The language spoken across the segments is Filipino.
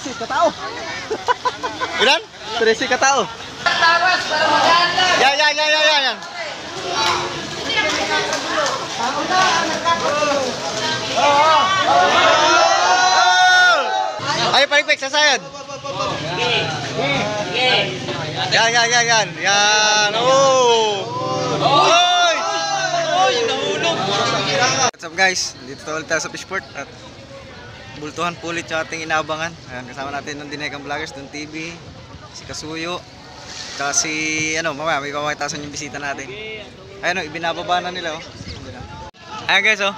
13 katao. Ilan? 13 katao. Yan. Ay, palikpik, sasayad. Yan. Yan. Oh! Oy! Nahulog. What's up guys? Dito ulit tayo sa Fishport at bultuhan po ulit yung ating inaabangan. Ayan, kasama natin ng Dinekang Vloggers, Don TV, si Kasuyo, kasi mamaya may papakitasan yung bisita natin. Ayun, ibinababa na nila, oh. Ayan guys, oh.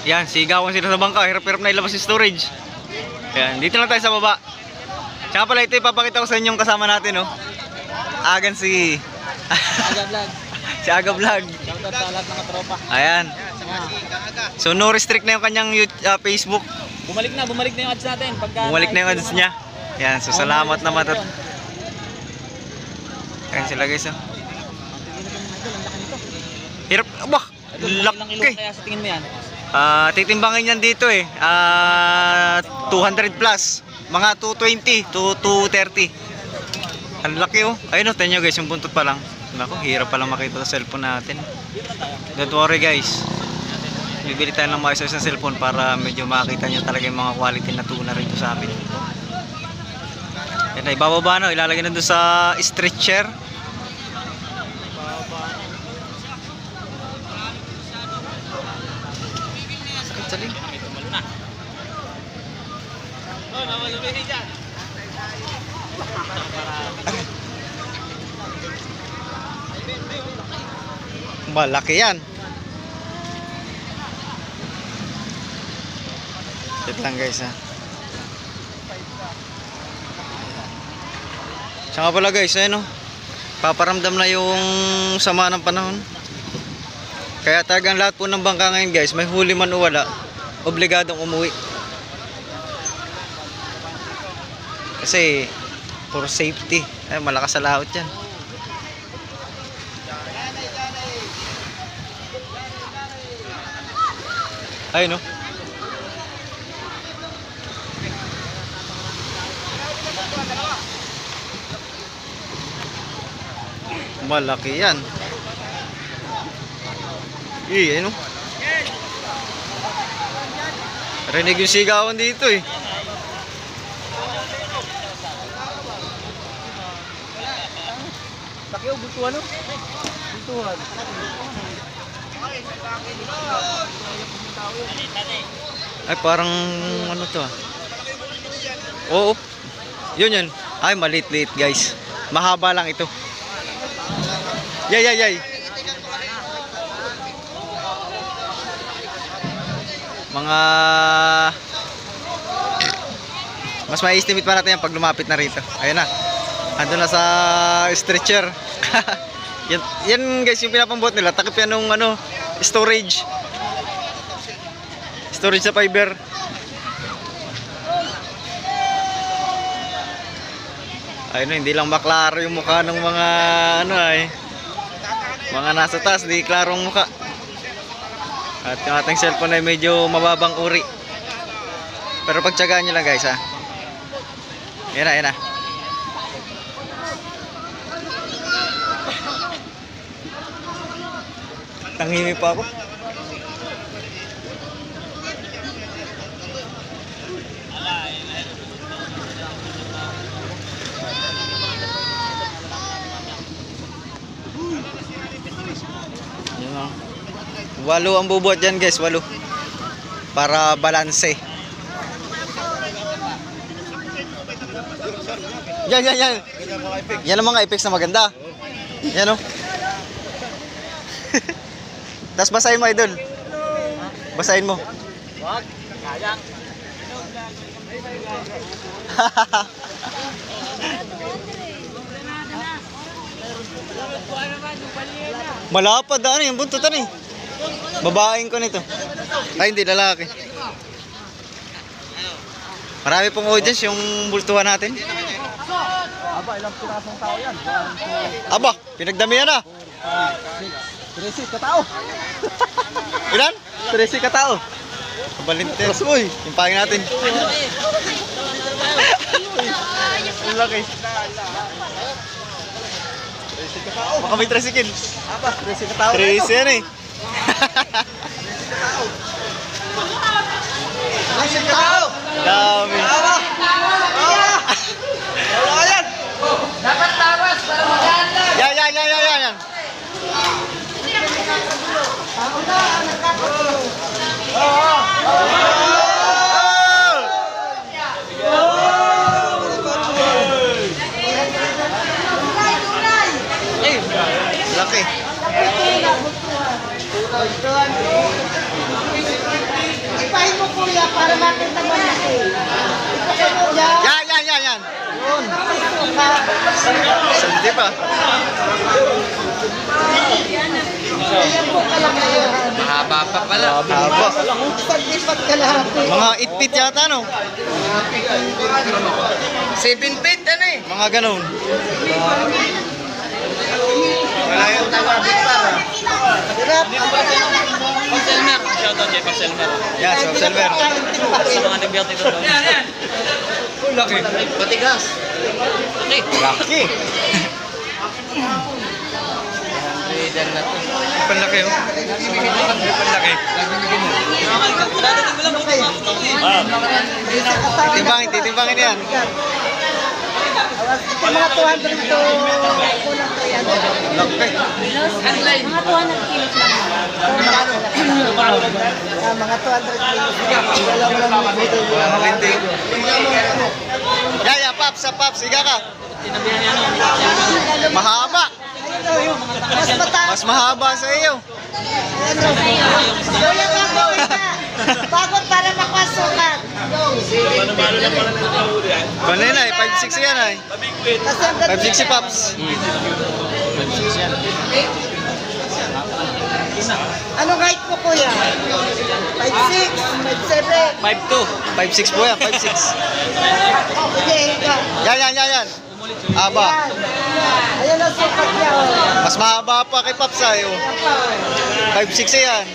Yan, sigawan sila sa bangka, hirap-hirap na ilabas yung storage. Ayan, dito lang tayo sa baba. Tsaka pala ito ipapakita ko sa inyong kasama natin, oh. Agan si Aga vlog. si Aga Vlog. Shoutout sa lahat ng katropa. Ayan. So no restrict na yung kanyang Facebook. Bumalik na yung ads natin. Bumalik na yung ads niya. Ayan, so salamat naman. Ayan sila guys, oh. Hirap, abah! Laki! Kaya sa tingin mo yan? Titimbangin yan dito eh. 200 plus. Mga 220 to 230. Ang laki, oh. Ayun, oh, tingnan nyo guys, yung buntot pa lang. Naku, hirap palang makita sa cellphone natin. Don't worry guys. Bibili tayo ng maayos na cellphone para medyo makita nyo talaga yung mga quality na tuna rito sa amin. Yan na, ibababa na. Ilalagay na doon sa stretcher. Sakit sa ling. Malaki yan. Ito lang guys, ha. Tsaka pala guys, ayun, oh. Paparamdam na yung sama ng panahon. Kaya talagang lahat po ng bangka ngayon guys, may huli man o wala, obligadong umuwi. Kasi for safety, ay malakas sa laot yan. Ayun, oh. Malaki yan. Ayun, oh. Rinig yung sigawan dito eh. Laki o, bultuhan o? Bultuhan. Ay, parang ano to, ah. Oo. Yun. Ay, maliit-liit guys. Mahaba lang ito. Yay. Mga mas ma-estimate pa natin yan pag lumapit na rito. Ayun na. Ando na sa stretcher. yan guys, yung pinapambuhat nila. Takip yan nung storage. Storage sa fiber. Ayun, hindi lang maklaro yung mukha ng mga mga nasa taas, di klarong mukha. At yung ating cellphone ay medyo mababang uri. Pero pagtsagaan nyo lang guys, ha. Yan na. Tanghimi pa ako. Walo ang bubuhat dyan guys, 8 para balanse. Yan yan ang mga effects na maganda. Yan, oh. Tapos basahin mo, idol. Basahin mo. Wag, kayang. Malapad, yung buntutan eh. Babaeng ko nito. Ay, hindi, lalaki. Marami pong audience yung bultuhan natin. Aba, ilang pirasong tao yan? Aba, pinagdamihan na. 13 katao. Ilan? 13 katao. Kabalintes. Uy, yung pangin natin. laki. Baka may tricycle. Aba, 13 katao. 13 yan eh. 13 katao. Dami. Wala yan. Dapat tawas para maganda. Yan. Laki. Ipahin mo kuya para makita mo laki. Ipahin mo yan. Yan. Sandi pa. Ayan po kalaki. Mahaba pa pala. Haba. Isang lipat kalahati. Mga 8 feet yata, no? 7 feet, ano eh. Mga ganun. Wala yung tawagin para. Hirap. Pag-Selmer. Shoutout kay Pag-Selmer. Yan, si Observer. Sa mga nagbiyak nito doon. Yan. Laki. Patigas. Okay. Laki. Diyan na to. Panlaki, oh. Panlaki. Titimbangin yan. Mga 200 to kulang 300. Laki. Mga 200 kilos lang. Mga 200 kilos. Dalawang lang dito. Linting. Yan, Paps. Higa ka. Mahaba. Mas mataas. Mas mahaba sa iyo. Kuya nga po Pagod para makasukat. Kanina eh, 5'6 yan ay. Kasi ang ganda 5'6 si Paps. Anong height mo kuya? 5'6", 5'7". 5'6 po yan, 5'6. Sige, ikaw. Yan. Aba. Yan. Ayan ang sukat niya. Oh. Mas mahaba pa kay Paps ay. Oh. Ayan pa. 5'6 yan.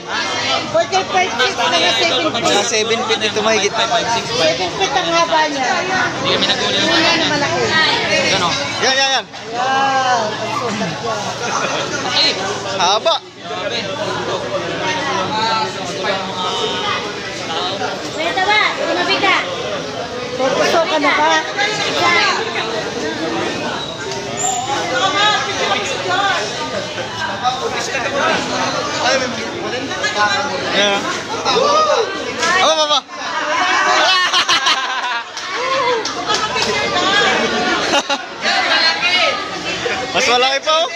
Pwede 5'6", mga 7 Mga feet. 7 feet ito mahigit. 7 feet ang haba niya. Hindi kami nag-uli. Yan ang malaki. Gano? Yan. Yan. Ang sukat niya. Okay. Haba. Kuya Taba, tumabi ka. Pupuso ka na ba? Yan. Aba. Mas malaki pa oh.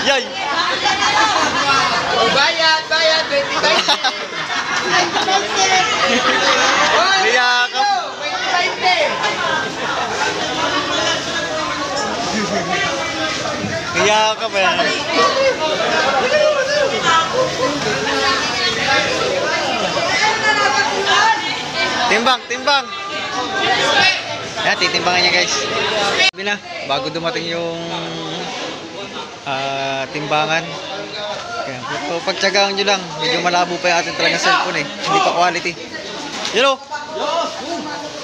Yay. Bayad, 20. Niyakap. Niyakap yan. Timbang. Yan, titimbangan niya guys. Sabi na, bago dumating yung timbangan. Kaya, so, pagtsagaan nyo lang, medyo malabo pa yung ating talagang cellphone eh. Hindi pa quality. Yun o.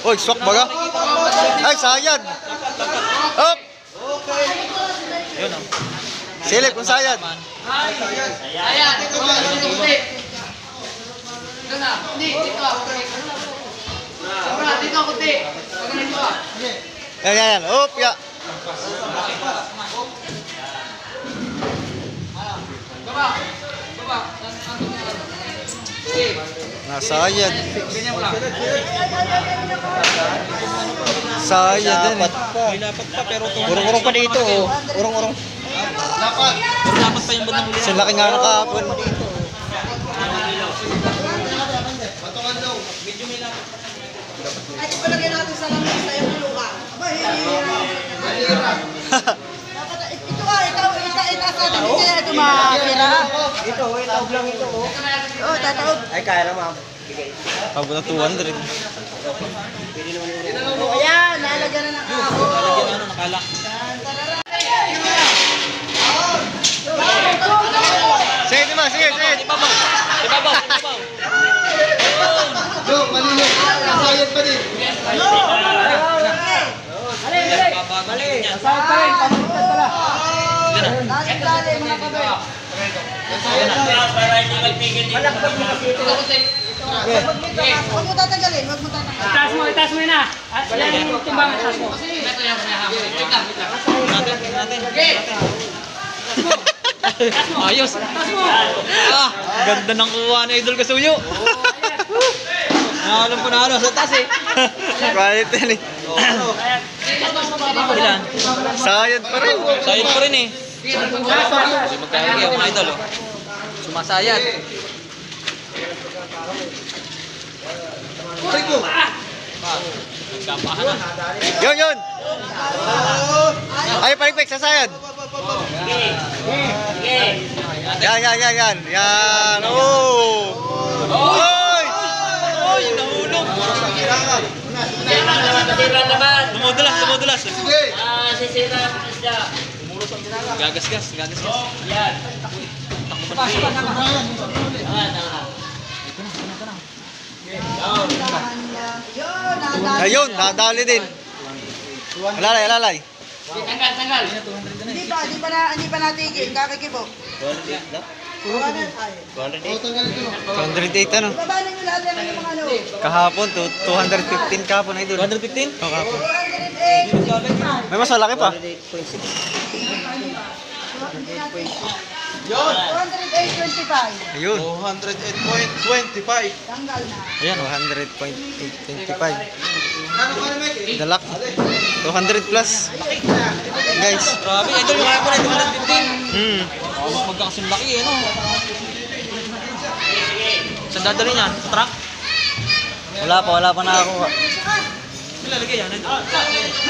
Uy, swak baga. Ay, sayad. Up. Yun o. Silip kung sayad. Ayan. Dito, kuti. Yan. Up, ya. Nasayad. Sayad din. May lapat pa pero Urong-urong pa dito oh. Urong-urong. lapat pa yung bandang huli. Sa laki nga ng kahapon. Ay, ipalagay natin sa lamig sa iyong luka. Ito itaas natin dito yan. Ito makakira. Ito, taog lang ito. Oo, tataog. Ay, kaya lang ma'am. Pagod na 200. Oo, ayan. Nalagyan na ng ako. Lalagyan ano, nakala. Sige, diba? Sige. Ibabaw. Go, malino. Nasayad pa din. Sasayad pa rin, pamalitan pala. Yan na. Dali, mga kabay. Malakbag mo kasi ito. Huwag mo tatanggalin, huwag mo tatanggalin. Itaas mo yun na. At yan yung timbang, itaas mo. Ayos. Ah, ganda ng kuha na idol kasuyo. Alam ko na sa taas eh. Quiet yan eh. Ilan? Sayad pa rin. Sayad pa rin eh. Hindi magkakagi ako mga idol oh. Sumasayad. Nagkapahan na. Yun! Ay, palikpik, sasayad. Yan. Yan, oh! Oy! Oy, nahulog. Dumudulas. Gagasgas. Yan. Ayun, nadali din. Alalay. Hindi pa natigil, kakikibo. 208 ano? Ibaba na nyo lahat ng mga ano. Kahapon, 215 kahapon na idol. 215? Oo, kahapon. 208. May mas malaki pa. 208.25. Ayun. 208.25. Tanggal na. Ayan, 100.825. Dalak. 200 plus. Guys. Grabe, idol yung kaya ko na 215. Magkakasing laki eh, no? Saan dadali niyan? Sa truck? Wala pa nakakuha. Nilalagay yan, idol.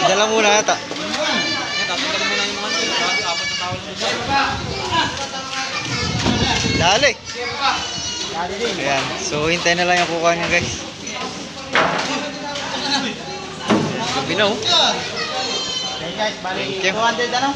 Dala muna yata. Yan, tatanggalin mo na yung mga idol. Grabe, apat na tao lang yung Dali. Ayan. So, hintay na lang yung kukuha niya, guys. Binaw. Okay guys, bali Thank you. 200 ano?